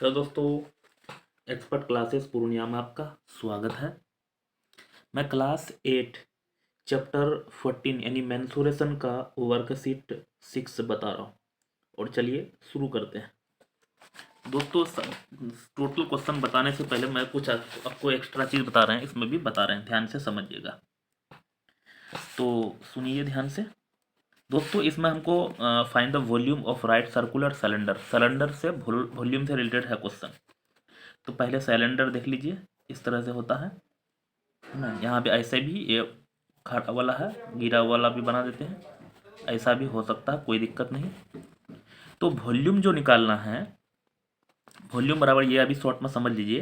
तो दोस्तों, expert classes Purnia में आपका स्वागत है। मैं क्लास 8 चैप्टर 14 यानी मेंसुरेशन का वर्कशीट 6 बता रहा हूँ। और चलिए शुरू करते हैं। दोस्तों, टोटल क्वेश्चन बताने से पहले मैं कुछ आपको एक्स्ट्रा चीज़ बता रहे हैं, इसमें भी बता रहे हैं, ध्यान से समझिएगा। तो सुनिए ध्यान से। दोस्तों, इसमें हमको find the volume of right circular cylinder. Cylinder से वॉल्यूम से रिलेटेड है क्वेश्चन। तो पहले सिलेंडर देख लीजिए, इस तरह से होता है ना। यहाँ पे ऐसे भी ये खड़ा वाला है, गिरा वाला भी बना देते हैं, ऐसा भी हो सकता है, कोई दिक्कत नहीं। तो वॉल्यूम जो निकालना है, वॉल्यूम बराबर ये अभी शॉर्ट में समझ लीजिए।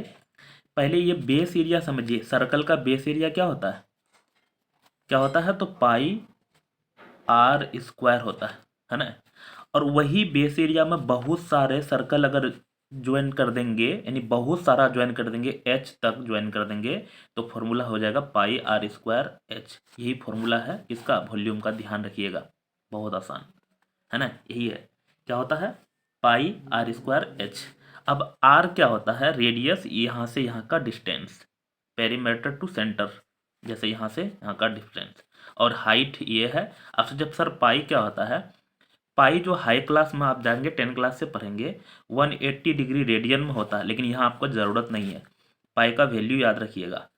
पहले ये बेस एरिया समझिए। सर्कल का बेस एरिया क्या होता है, क्या होता है? तो पाई आर स्क्वायर होता है ना। और वही बेस एरिया में बहुत सारे सर्कल अगर ज्वाइन कर देंगे, यानी बहुत सारा ज्वाइन कर देंगे, एच तक ज्वाइन कर देंगे, तो फॉर्मूला हो जाएगा पाई आर स्क्वायर एच। यही फॉर्मूला है इसका, वॉल्यूम का ध्यान रखिएगा, बहुत आसान है ना। यही है, क्या होता है? पाई आर स्क्वायर एच। अब आर क्या होता है? रेडियस, यहाँ से यहाँ का डिस्टेंस, पेरीमीटर टू सेंटर, जैसे यहाँ से यहाँ का डिस्टेंस। और हाइट ये है। अब जब सर पाई क्या होता है, पाई जो हाई क्लास में आप जाएंगे 10 क्लास से पढ़ेंगे 180 डिग्री रेडियन में होता है, लेकिन यहाँ आपको ज़रूरत नहीं है। पाई का वैल्यू याद रखिएगा,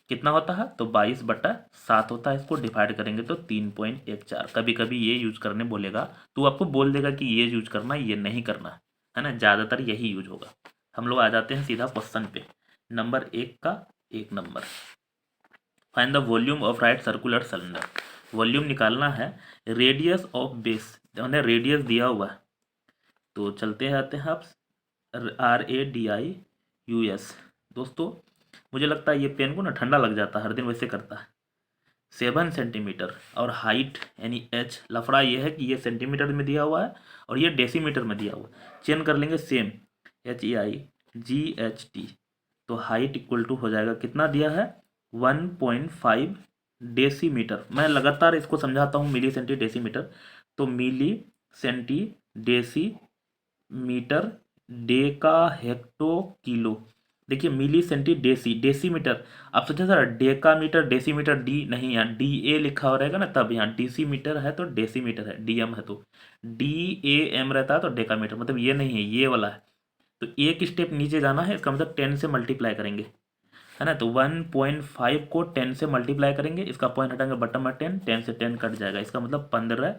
कितना होता है? तो 22/7 होता है। इसको डिवाइड करेंगे तो 3.14। कभी कभी ये यूज करने बोलेगा तो आपको बोल देगा कि ये यूज करना, ये नहीं करना है ना। ज़्यादातर यही यूज होगा। हम लोग आ जाते हैं सीधा क्वेश्चन पे। नंबर 1 का 1 number, find the volume of right circular cylinder. Volume निकालना है। रेडियस ऑफ बेस, हमने रेडियस दिया हुआ है, तो चलते आते हैं आप। RADIUS। दोस्तों, मुझे लगता है ये पेन को ना ठंडा लग जाता है, हर दिन वैसे करता है। 7 सेंटीमीटर। और हाइट यानी एच, लफड़ा ये है कि ये सेंटीमीटर में दिया हुआ है और ये डेसीमीटर में दिया हुआ है। चेंज कर लेंगे सेम, HEIGHT। तो हाइट इक्वल टू हो जाएगा, कितना दिया है? 1.5 डेसीमीटर। मैं लगातार इसको समझाता हूँ, मिली सेंटी डेसीमीटर। तो milli centi decimetre, deca hecto kilo. देखिए, मिली सेंटी डेसी, डेसीमीटर। आप सोचे सर डेकामीटर डेसीमीटर डी नहीं, यहाँ DA लिखा हो रहेगा ना, तब यहाँ डेसीमीटर है तो डेसीमीटर है, DM है तो DAM रहता है तो डेकामीटर, मतलब ये नहीं है, ये वाला है। तो एक स्टेप नीचे जाना है, इसका मतलब 10 से मल्टीप्लाई करेंगे, है ना। तो 1.5 को 10 से मल्टीप्लाई करेंगे, इसका पॉइंट हटाएंगे बटन में 10, 10 से 10 कट जाएगा, इसका मतलब 15।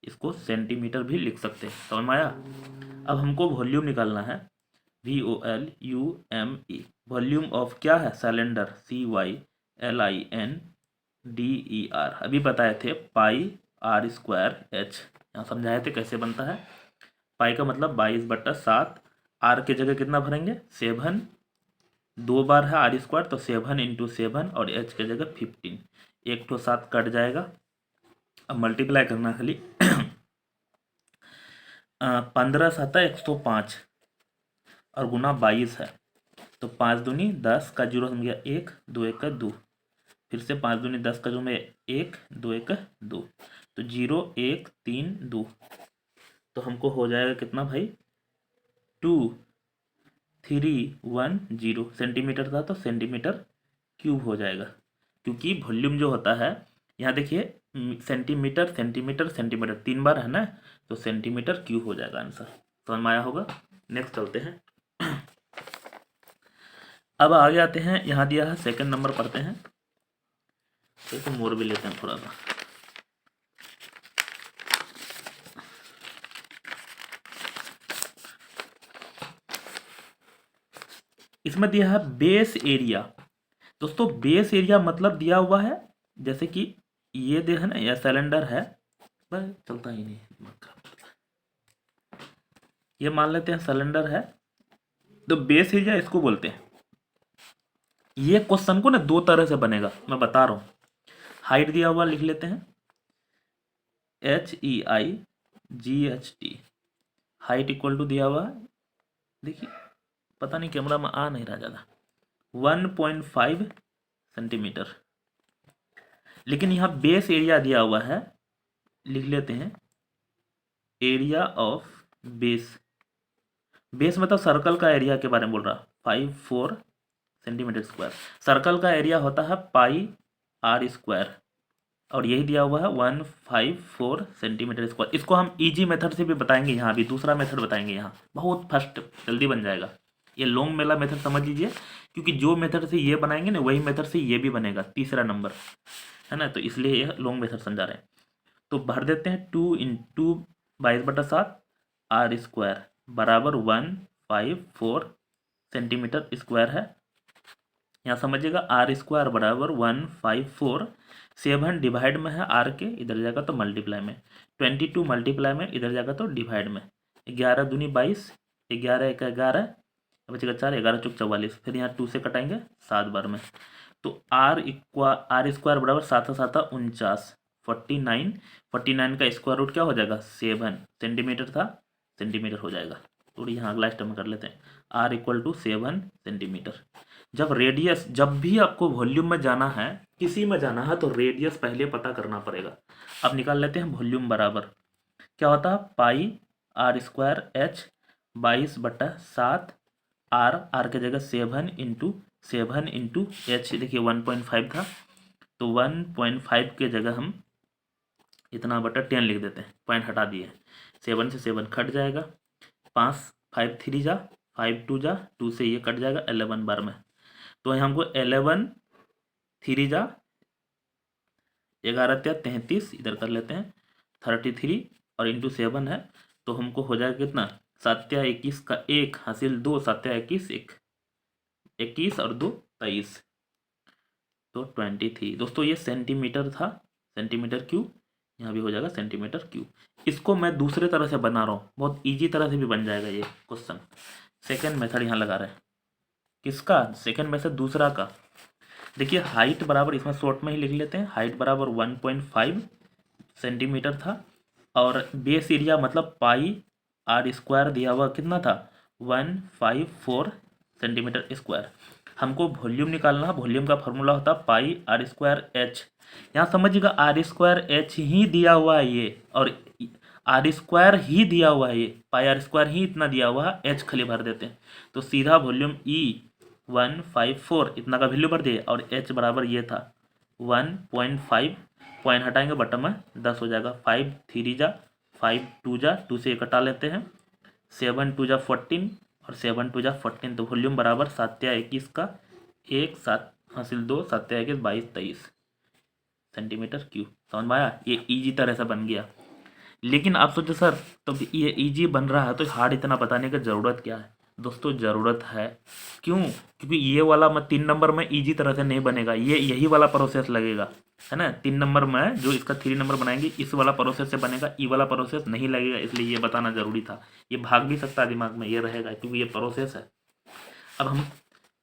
इसको सेंटीमीटर भी लिख सकते हैं, समझ में आया। अब हमको वॉल्यूम निकालना है, VOLUME। वॉल्यूम ऑफ क्या है? Cylinder, CYLINDER। अभी बताए थे पाई आर स्क्वायर एच, यहाँ समझाए थे कैसे बनता है। पाई का मतलब 22/7। आर के जगह कितना भरेंगे? 7। 2 बार है आर स्क्वायर, तो 7 × 7, और एच के जगह 15। 1 तो 7 कट जाएगा। अब मल्टीप्लाई करना खाली। 15 7 105 और गुना 22 है, तो 5 दूनी 10 का 0 सम गया 1, 2 1 का 2। फिर से 5 दूनी 10 का 0 में 1, 2 1 का 2, तो 0 1 3 2। तो हमको हो जाएगा कितना भाई? 2310 सेंटीमीटर था, तो सेंटीमीटर क्यूब हो जाएगा। क्योंकि वॉल्यूम जो होता है, यहाँ देखिए, सेंटीमीटर सेंटीमीटर सेंटीमीटर 3 बार है ना, तो सेंटीमीटर क्यूब हो जाएगा आंसर। समझ में आया होगा। नेक्स्ट चलते हैं। अब आगे आते हैं, यहाँ दिया है सेकंड नंबर पढ़ते हैं। तो मोड़ भी लेते हैं थोड़ा सा। इसमें दिया है बेस एरिया। दोस्तों, बेस एरिया मतलब दिया हुआ है, जैसे कि ये दे है ना, यह सिलेंडर है, बस चलता ही नहीं, ये मान लेते हैं सिलेंडर है, तो बेस एरिया इसको बोलते हैं। ये क्वेश्चन को ना 2 तरह से बनेगा, मैं बता रहा हूँ। हाइट दिया हुआ लिख लेते हैं, HEIGHT। हाइट इक्वल टू दिया हुआ है, देखिए पता नहीं कैमरा में आ नहीं रहा ज़्यादा, 1.5 सेंटीमीटर। लेकिन यहाँ बेस एरिया दिया हुआ है, लिख लेते हैं एरिया ऑफ बेस। बेस मतलब सर्कल का एरिया के बारे में बोल रहा, 54 सेंटीमीटर स्क्वायर। सर्कल का एरिया होता है पाई आर स्क्वायर, और यही दिया हुआ है 154 सेंटीमीटर स्क्वायर। इसको हम इजी मेथड से भी बताएंगे, यहाँ भी दूसरा मेथड बताएंगे, यहाँ बहुत फास्ट जल्दी बन जाएगा। ये लॉन्ग वाला मेथड समझ लीजिए, क्योंकि जो मेथड से ये बनाएंगे ना वही मेथड से ये भी बनेगा, तीसरा नंबर है ना, तो इसलिए यह लॉन्ग मेथड समझा रहे हैं। तो भर देते हैं 2 × 22/7 आर स्क्वायर बराबर 154 सेंटीमीटर स्क्वायर है। यहाँ समझिएगा आर स्क्वायर बराबर 154, 7 डिवाइड में है आर के, इधर जाएगा तो मल्टीप्लाई में, 22 मल्टीप्लाई में, इधर जाएगा तो डिवाइड में, 11 दूनी 22, 11 एक 11, बचेगा 4, 11 चौक 44, फिर यहाँ 2 से कटाएंगे 7 बार में, तो आर स्क्वायर बराबर 7 7 49, 49 का स्क्वायर रूट क्या हो जाएगा 7 सेंटीमीटर था, सेंटीमीटर हो जाएगा। तो यहाँ अगला स्टेप में कर लेते हैं, आर इक्वल टू 7 सेंटीमीटर। जब रेडियस, जब भी आपको वॉल्यूम में जाना है, किसी में जाना है, तो रेडियस पहले पता करना पड़ेगा। अब निकाल लेते हैं वॉल्यूम बराबर क्या होता है, पाई आर स्क्वायर एच 22/7 आर के जगह 7 इंटू एच, देखिए 1.5 था, तो 1.5 के जगह हम इतना बटा 10 लिख देते हैं, पॉइंट हटा दिए, 7 से 7 कट जाएगा, 5 5 3 जा, 5 2 जा, 2 से ये कट जाएगा 11 बार में, तो यहाँ हमको 11 3 जा 11 या 33, इधर कर लेते हैं 33 और इंटू 7 है, तो हमको हो जाएगा कितना, 7 या 21 का 1 हासिल 2, 7 या 21 21 और 2 23, तो 23। दोस्तों ये सेंटीमीटर था, सेंटीमीटर क्यूब, यहाँ भी हो जाएगा सेंटीमीटर क्यूब। इसको मैं दूसरे तरह से बना रहा हूँ, बहुत इजी तरह से भी बन जाएगा ये क्वेश्चन। सेकंड मेथड यहाँ लगा रहे हैं, किसका, सेकंड मेथड दूसरा का। देखिए हाइट बराबर, इसमें शॉर्ट में ही लिख लेते हैं, हाइट बराबर 1.5 सेंटीमीटर था, और बेस एरिया मतलब पाई आर स्क्वायर दिया हुआ कितना था 154 सेंटीमीटर स्क्वायर। हमको वॉल्यूम निकालना है, वॉल्यूम का फॉर्मूला होता है पाई आर स्क्वायर एच। यहाँ समझिएगा आर स्क्वायर एच ही दिया हुआ है ये, और आर स्क्वायर ही दिया हुआ है ये, पाई आर स्क्वायर ही इतना दिया हुआ है, एच खाली भर देते हैं, तो सीधा वॉल्यूम ई 154 इतना का वैल्यू भर दिए, और एच बराबर ये था 1.5, पॉइंट हटाएंगे बटन में 10 हो जाएगा, 5 3 जा 5 2 जा, 2 से कटा लेते हैं, 7 2 जा 14 और 7 2 जा 14, तो वॉल्यूम बराबर 7 या 21 का 1 7 हासिल 2, 7 या 21 22 23 सेंटीमीटर क्यूब। समझ में आया, ये इजी तरह से बन गया। लेकिन आप सोचो सर तो ये इजी बन रहा है तो हार्ड इतना बताने की ज़रूरत क्या है। दोस्तों ज़रूरत है, क्यों, क्योंकि ये वाला 3 नंबर में इजी तरह से नहीं बनेगा, ये यही वाला प्रोसेस लगेगा, है ना। 3 नंबर में जो इसका 3 नंबर बनाएंगे इस वाला प्रोसेस से बनेगा, ई वाला प्रोसेस नहीं लगेगा, इसलिए ये बताना ज़रूरी था। ये भाग भी सकता है दिमाग में, ये रहेगा क्योंकि ये प्रोसेस है। अब हम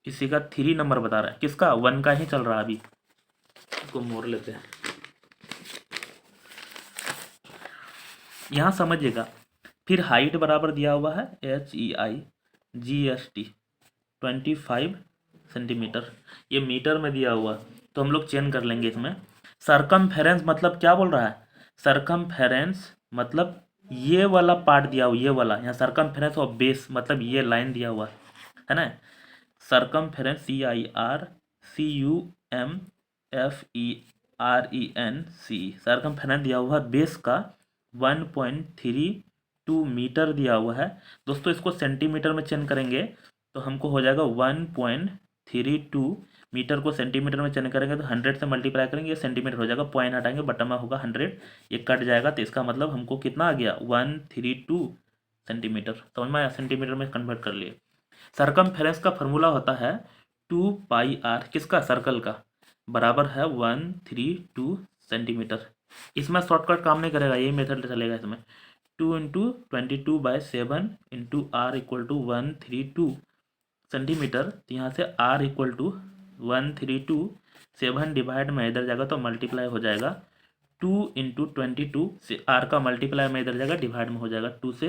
किसी का 3 नंबर बता रहे हैं, किसका 1 का ही चल रहा है अभी, इसको मोड़ लेते हैं। यहाँ समझिएगा, फिर हाइट बराबर दिया हुआ है HEIGST 25 सेंटीमीटर, ये मीटर में दिया हुआ, तो हम लोग चेंज कर लेंगे इसमें। सरकमफेरेंस मतलब क्या बोल रहा है, सरकमफेरेंस मतलब ये वाला पार्ट दिया हुआ, ये वाला, यहाँ सरकमफेरेंस और बेस मतलब ये लाइन दिया हुआ है ना। सरकमफेरेंस CIRCUMFERENC, सरकमफेरेंस दिया हुआ बेस का 1.32 मीटर दिया हुआ है। दोस्तों इसको सेंटीमीटर में चेंज करेंगे तो हमको हो जाएगा 1.32 मीटर को सेंटीमीटर में चेंज करेंगे तो 100 से मल्टीप्लाई करेंगे, ये सेंटीमीटर हो जाएगा, पॉइंट हटाएंगे बटन में होगा 100, ये कट जाएगा, तो इसका मतलब हमको कितना आ गया 132 सेंटीमीटर। समझ में आया, सेंटीमीटर में कन्वर्ट कर लिए। सरकमफेरेंस का फॉर्मूला होता है 2 पाई आर, किसका, सर्कल का, बराबर है 132 सेंटीमीटर। इसमें शॉर्टकट काम नहीं करेगा, यही मेथड चलेगा इसमें। 2 into 22/7 into R equal to 132 centimetre, तो यहाँ से आर इक्वल टू 132, 7 डिवाइड में इधर जाएगा तो मल्टीप्लाई हो जाएगा, 2 इंटू 22 से आर का मल्टीप्लाई में इधर जाएगा डिवाइड में हो जाएगा, 2 से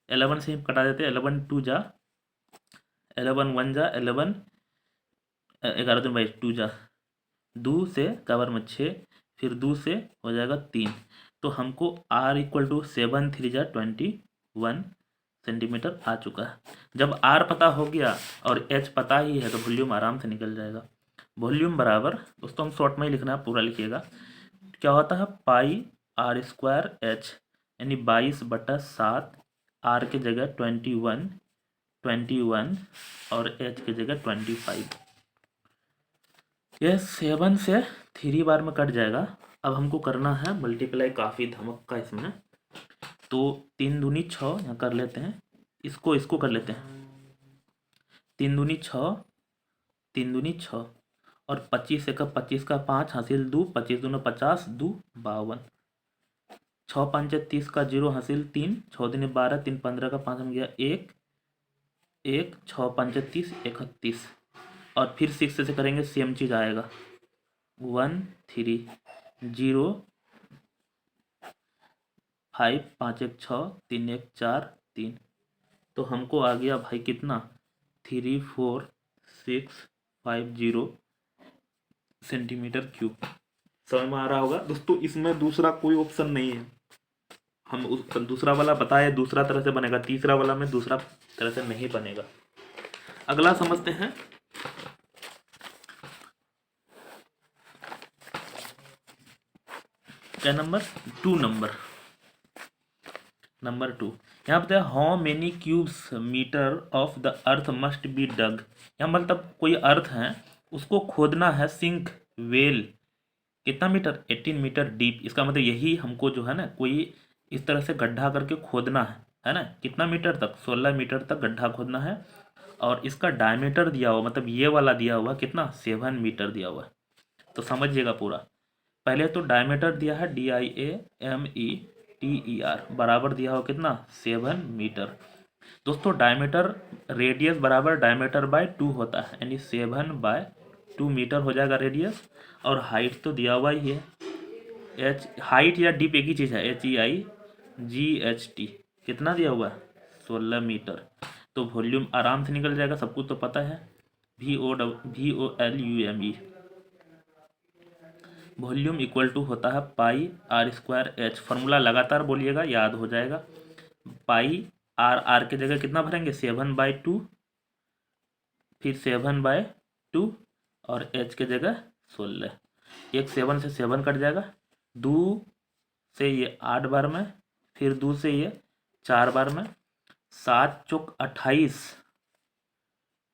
11 से कटा देते हैं, 11 2 जा 11 1 जा 11, 11 दिन 2 जा 2 से कवर में 6, फिर 2 से हो जाएगा 3, तो हमको आर इक्वल टू 7 3 जा 21 सेंटीमीटर आ चुका है। जब आर पता हो गया और एच पता ही है तो वॉल्यूम आराम से निकल जाएगा। वॉल्यूम बराबर दोस्तों, हम शॉर्ट में ही लिखना है, पूरा लिखिएगा। क्या होता है, पाई आर स्क्वायर एच, यानी 22/7, आर की जगह 21 और एच की जगह 25। यह 7 से 3 बार में कट जाएगा। अब हमको करना है मल्टीप्लाई, काफ़ी धमक का इसमें। तो 3 दूनी 6 यहाँ कर लेते हैं, इसको कर लेते हैं। 3 दूनी 6, 3 दूनी 6 और 25 एक 25 का 5 हासिल 2, 25 दूना 50, 2 52, 6 5 30 का 0 हासिल 3, 6 दूनी 12, 3 15 का 5 हम गया 1, 6 5 30 31, और फिर 6 से करेंगे सेम चीज़ आएगा 1 3 0 5 5 1 6 3 1 4 3। तो हमको आ गया भाई कितना, 34,650 सेंटीमीटर क्यूब। समझ में आ रहा होगा दोस्तों, इसमें दूसरा कोई ऑप्शन नहीं है। हम उस दूसरा वाला बताए दूसरा तरह से बनेगा, तीसरा वाला में दूसरा तरह से नहीं बनेगा। अगला समझते हैं। क्या नंबर 2, नंबर 2 यहाँ पे how many cubes metre of the earth must be dug. यहाँ मतलब कोई अर्थ है, उसको खोदना है, सिंक वेल, कितना मीटर, 18 मीटर डीप। इसका मतलब यही हमको जो है ना, कोई इस तरह से गड्ढा करके खोदना है ना, कितना मीटर तक, 16 मीटर तक गड्ढा खोदना है। और इसका डायमीटर दिया हुआ, मतलब ये वाला दिया हुआ कितना, 7 मीटर दिया हुआ है। तो समझिएगा पूरा। पहले तो डायमीटर दिया है DIAMETER, बराबर दिया हो कितना, 7 मीटर। दोस्तों डायमीटर, रेडियस बराबर डायमीटर बाय 2 होता है, यानी 7/2 मीटर हो जाएगा रेडियस। और हाइट तो दिया हुआ ही है, एच हाइट या डीप एक ही चीज़ है, HEIGHT, कितना दिया हुआ है, 16 मीटर। तो वॉल्यूम आराम से निकल जाएगा, सब कुछ तो पता है, VOLUME। वॉल्यूम इक्वल टू होता है पाई आर स्क्वायर एच। फार्मूला लगातार बोलिएगा, याद हो जाएगा। पाई आर के जगह कितना भरेंगे, 7/2, फिर 7/2 और एच के जगह 16। एक 7 से 7 कट जाएगा, 2 से ये 8 बार में, फिर 2 से ये 4 बार में, 7 चौक 28,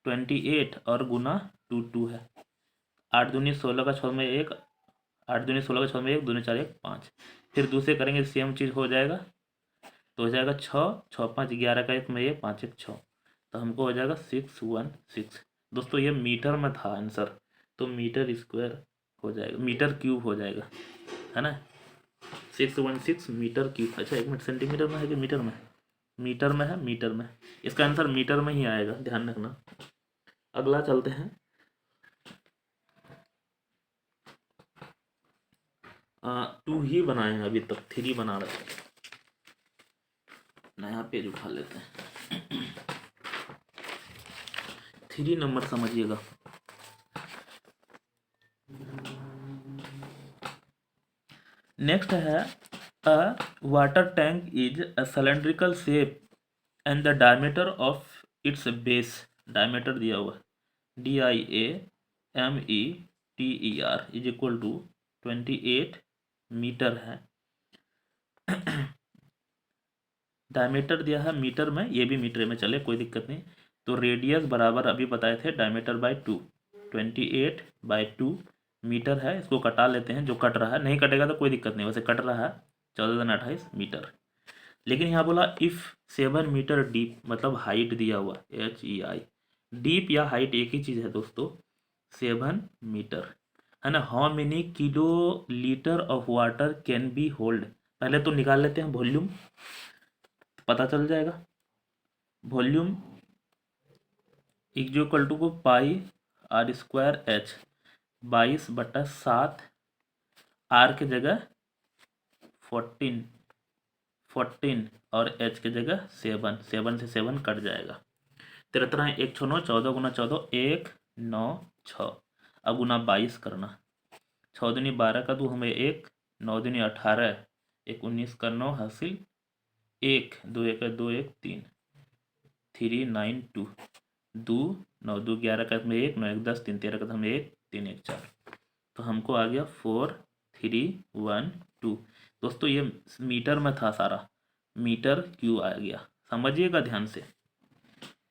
28 और गुना 2 है। 8 दूनी 16 का 6 में 1, 8 दूनी 16 का 6 में 1, 2 4 1 5। फिर दूसरे करेंगे सेम चीज़ हो जाएगा, तो हो जाएगा 6 6 5 11 का 1 में 1 5 1 6। तो हमको हो जाएगा 616। दोस्तों ये मीटर में था आंसर, तो मीटर स्क्वायर हो जाएगा, मीटर क्यूब हो जाएगा, है ना। 616 मीटर क्यूब। अच्छा 1 मिनट, सेंटीमीटर में है कि मीटर में, मीटर में है, मीटर में। इसका आंसर मीटर में ही आएगा, ध्यान रखना। अगला चलते हैं। 2 ही बनाए हैं अभी तक, 3 बना रहे हैं। नया पेज उठा लेते हैं। 3 नंबर समझिएगा। नेक्स्ट है, a water tank is a cylindrical shape and the diameter of its base, diameter दिया हुआ DIAMETER is equal to 28 metre है। डायमीटर दिया है मीटर में, ये भी मीटर में चले, कोई दिक्कत नहीं। तो रेडियस बराबर अभी बताए थे डायमीटर बाय 2, 28/2 मीटर है। इसको कटा लेते हैं, जो कट रहा है, नहीं कटेगा तो कोई दिक्कत नहीं, वैसे कट रहा है 14 मीटर। लेकिन यहाँ बोला इफ़ 7 मीटर डीप, मतलब हाइट दिया हुआ HEI, डीप या हाइट एक ही चीज़ है दोस्तों, 7 मीटर है ना। How many kilo litre of water can be hold. पहले तो निकाल लेते हैं वॉल्यूम, पता चल जाएगा। वॉल्यूम इक्वल टू को पाई आर स्क्वायर एच, 22/7, आर के जगह 14 और एच के जगह 7, 7 से 7 कट जाएगा। 13 1 6 9, 14 गुना 14 1 9 6। अब गुना 22 करना, 6 दूनी 12 का 2 हमें 1, 9 दूनी 18, 1 19 का 9 हासिल 1, 2 1 2 1 3। 43992 2 9 2 11 का में 1 9 1 10 3 13 का में 1 3 1 4। तो हमको आ गया 4312। दोस्तों ये मीटर में था सारा, मीटर क्यू आ गया, समझिएगा ध्यान से,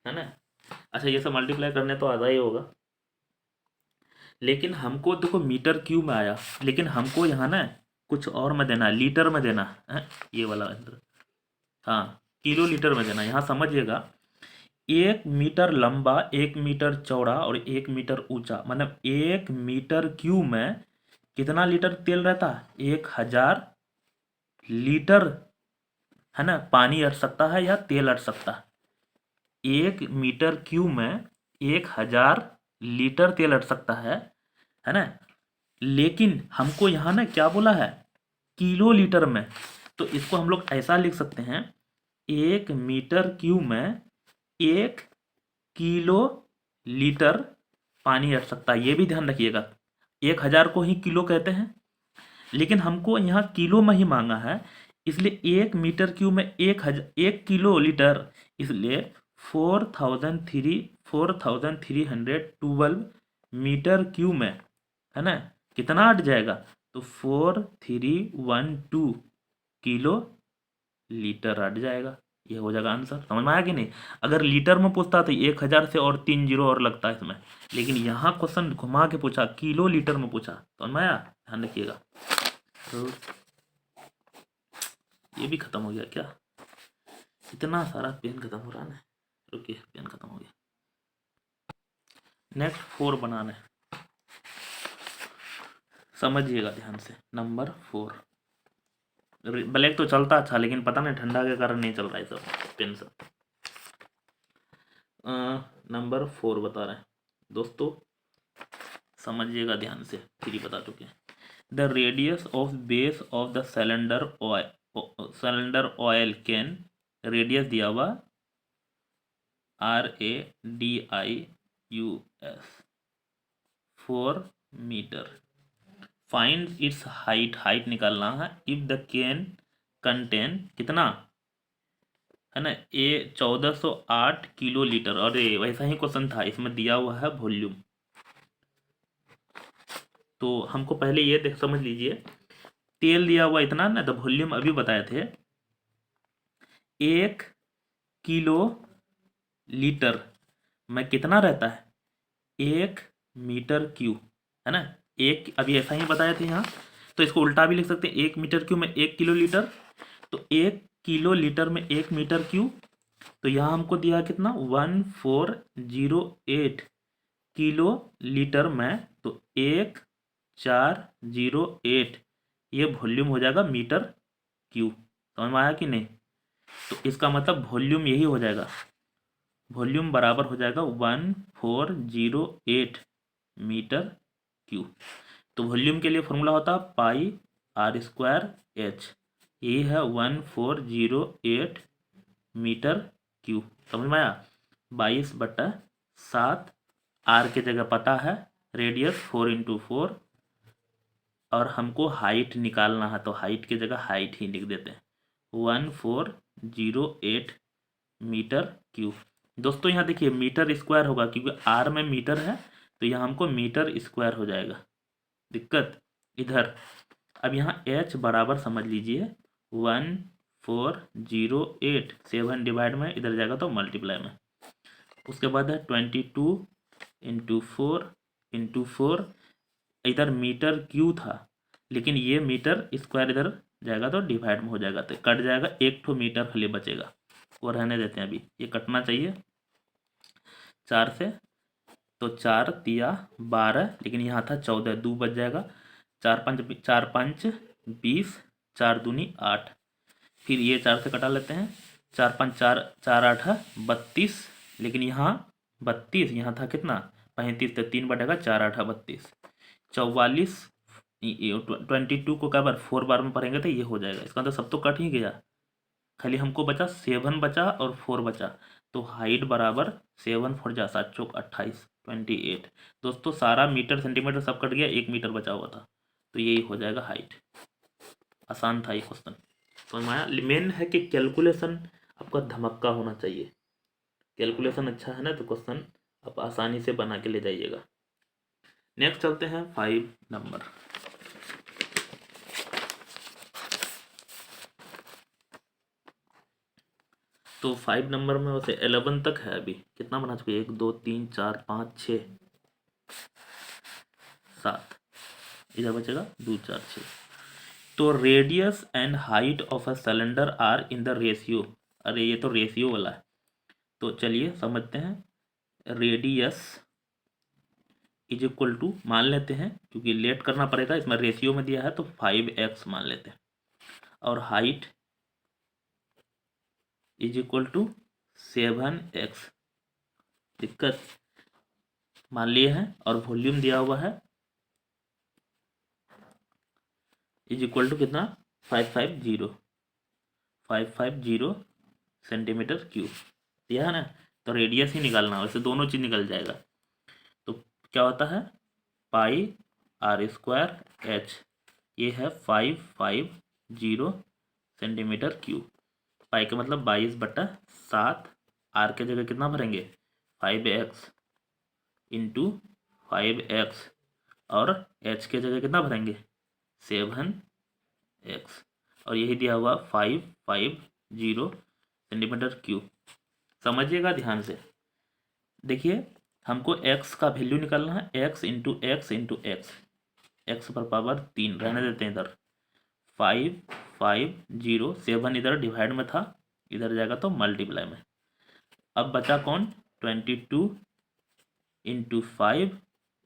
है ना। अच्छा ये सब मल्टीप्लाई करने तो आता ही होगा, लेकिन हमको देखो मीटर क्यू में आया, लेकिन हमको यहाँ ना कुछ और में देना है, लीटर में देना है, ये वाला अंदर, हाँ किलो लीटर में देना। यहाँ समझिएगा 1 मीटर लंबा, 1 मीटर चौड़ा और 1 मीटर ऊंचा, मतलब 1 मीटर क्यू में कितना लीटर तेल रहता है? 1000 लीटर, है ना, पानी अट सकता है या तेल अट सकता है। 1 मीटर क्यू में 1000 लीटर तेल अट सकता है ना। लेकिन हमको यहाँ ना क्या बोला है? किलो लीटर में। तो इसको हम लोग ऐसा लिख सकते हैं, 1 मीटर क्यू में 1 किलो लीटर पानी अट सकता है। ये भी ध्यान रखिएगा, 1000 को ही किलो कहते हैं, लेकिन हमको यहाँ किलो में ही मांगा है, इसलिए 1 मीटर क्यू में 1 किलो लीटर, इसलिए 4312 मीटर क्यू में, है ना, कितना अट जाएगा? तो 4312 किलो लीटर अट जाएगा। ये हो जाएगा आंसर। समझ में आया कि नहीं? अगर लीटर में पूछता तो 1000 से और 3 जीरो और लगता है इसमें, लेकिन यहाँ क्वेश्चन घुमा के पूछा, किलो लीटर में पूछा। समझ में आया? ध्यान रखिएगा। तो ये भी खत्म हो गया क्या? इतना सारा पेन खत्म हो रहा है ना, रुकिए, पेन खत्म हो गया। नेक्स्ट 4 बनाना है, समझिएगा ध्यान से। नंबर 4, ब्लैक तो चलता अच्छा, लेकिन पता नहीं ठंडा के कारण नहीं चल रहा है सब पेन सब। नंबर 4 बता रहे हैं दोस्तों, समझिएगा ध्यान से, 3 बता चुके हैं। The radius of base of the cylinder oil can, radius दिया हुआ RADIUS 4 metre. Find its height, height निकालना है। इफ द कैन कंटेन कितना, है ना, 1408 किलो लीटर। और वैसा ही क्वेश्चन था, इसमें दिया हुआ है वॉल्यूम। तो हमको पहले ये देख समझ लीजिए, तेल दिया हुआ इतना ना, तो वॉल्यूम अभी बताए थे 1 किलो लीटर में कितना रहता है? 1 मीटर क्यू, है ना। एक अभी ऐसा ही बताए थे यहाँ, तो इसको उल्टा भी लिख सकते हैं, 1 मीटर क्यू में 1 किलो लीटर, तो 1 किलो लीटर में 1 मीटर क्यू। तो यहाँ हमको दिया कितना? 1408 किलो लीटर में, तो 1408 ये वॉल्यूम हो जाएगा मीटर क्यू। समझ में आया कि नहीं? तो इसका मतलब वॉल्यूम यही हो जाएगा, वॉल्यूम बराबर हो जाएगा 1408 मीटर क्यू। तो वॉल्यूम के लिए फॉर्मूला होता पाई r²h, ये है 1408 मीटर क्यू। समझ में आया? 22/7, आर के जगह पता है, रेडियस 4 × 4, और हमको हाइट निकालना है, तो हाइट की जगह हाइट ही लिख देते हैं, 1408 मीटर क्यू। दोस्तों यहाँ देखिए मीटर स्क्वायर होगा, क्योंकि आर में मीटर है, तो यहाँ हमको मीटर स्क्वायर हो जाएगा। दिक्कत इधर। अब यहाँ h बराबर समझ लीजिए 1408, 7 डिवाइड में इधर जाएगा तो मल्टीप्लाई में। उसके बाद है 22 × 4 × 4, इधर मीटर क्यू था, लेकिन ये मीटर स्क्वायर इधर जाएगा तो डिवाइड में हो जाएगा, तो कट जाएगा, 1 ठो मीटर खाली बचेगा, वो रहने देते हैं, अभी ये कटना चाहिए 4 से। तो 4 तिया 12, लेकिन यहाँ था 14, 2 बच जाएगा, 4 5 20, 4 दूनी 8, फिर ये 4 से कटा लेते हैं, 4 5 4 4 8 है 32, लेकिन यहाँ 32, यहाँ था कितना 35, तो 3 बटेगा 4 8 32, 44। 22 को क्या बार 4 बार में पढ़ेंगे तो ये हो जाएगा, इसका तो सब तो कट ही गया, खाली हमको बचा 7 बचा और 4 बचा। तो हाइट बराबर 7 4 जा 7 चौक 28, 28। दोस्तों सारा मीटर सेंटीमीटर सब कट गया, 1 मीटर बचा हुआ था, तो यही हो जाएगा हाइट। आसान था ये क्वेश्चन। तो मेन है कि कैलकुलेशन आपका धमक्का होना चाहिए, कैलकुलेशन अच्छा है ना तो क्वेश्चन आप आसानी से बना के ले जाइएगा। नेक्स्ट चलते हैं 5 नंबर। तो 5 नंबर में वैसे 11 तक है, अभी कितना बना चुके, 1 2 3 4 5 6 7, इधर बचेगा 2 4 6। तो radius and height of a cylinder are in the ratio, अरे ये तो रेशियो वाला है, तो चलिए समझते हैं। रेडियस इज इक्वल टू मान लेते हैं, क्योंकि लेट करना पड़ेगा, इसमें रेशियो में दिया है तो 5x मान लेते हैं, और height is equal to 7x, दिक्कत मान लिए हैं, और वॉल्यूम दिया हुआ है इज इक्वल टू कितना 550 सेंटीमीटर क्यूब दिया है ना। तो रेडियस ही निकालना, वैसे दोनों चीज निकल जाएगा। तो क्या होता है पाई r स्क्वायर h, ये है 550 सेंटीमीटर क्यूब। पाई का मतलब 22/7, r के जगह कितना भरेंगे 5x इंटू 5x, और h के जगह कितना भरेंगे 7x, और यही दिया हुआ 550 सेंटीमीटर क्यूब। समझिएगा ध्यान से, देखिए हमको x का वैल्यू निकालना है, x into x into x, x पर पावर 3 रहने देते हैं इधर, 550, 7 इधर डिवाइड में था, इधर जाएगा तो मल्टीप्लाई में। अब बचा कौन 22 इंटू 5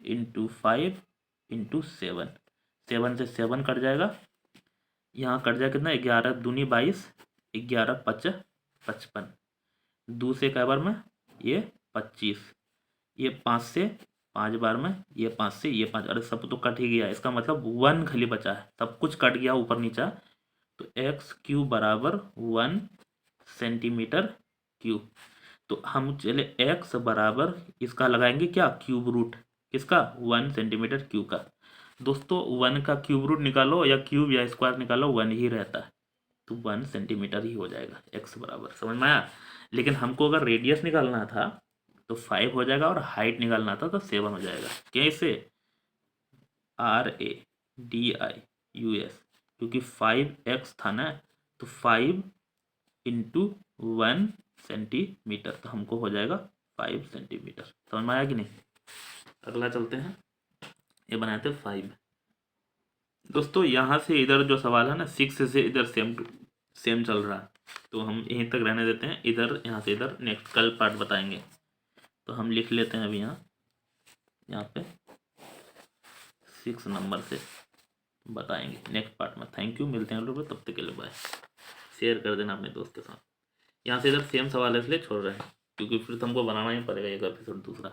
इंटू 5 इंटू 7, 7 से 7 कट जाएगा, यहाँ कट जाएगा कितना 11 दूनी 22, 11 5 55, 2 से कई बार में ये 25, ये 5 से 5 बार में, ये 5 से ये 5, अरे सब तो कट ही गया, इसका मतलब 1 खाली बचा है, सब कुछ कट गया ऊपर नीचा। तो एक्स क्यूब बराबर 1 सेंटीमीटर क्यूब। तो हम चले x बराबर इसका लगाएंगे क्या क्यूब रूट, किसका 1 सेंटीमीटर क्यूब का। दोस्तों 1 का क्यूब रूट निकालो या क्यूब या स्क्वायर निकालो 1 ही रहता है, तो 1 सेंटीमीटर ही हो जाएगा x बराबर, समझ में आया। लेकिन हमको अगर रेडियस निकालना था तो 5 हो जाएगा, और हाइट निकालना था तो 7 हो जाएगा। कैसे RADIUS, क्योंकि 5x था ना, तो 5 इंटू 1 सेंटीमीटर, तो हमको हो जाएगा 5 सेंटीमीटर। समझ में आया कि नहीं। अगला चलते हैं, ये बनाए थे 5। दोस्तों यहाँ से इधर जो सवाल है ना 6 से इधर सेम चल रहा है, तो हम यहीं तक रहने देते हैं, इधर यहाँ से इधर नेक्स्ट कल पार्ट बताएंगे। तो हम लिख लेते हैं अभी यहाँ पे 6 नंबर से बताएंगे नेक्स्ट पार्ट में। थैंक यू, मिलते हैं लोग, तब तक के लिए बाय। शेयर कर देना अपने दोस्त के साथ। यहाँ से इधर सेम सवाल है इसलिए छोड़ रहे हैं, क्योंकि फिर तो हमको बनाना ही पड़ेगा एक एपिसोड दूसरा।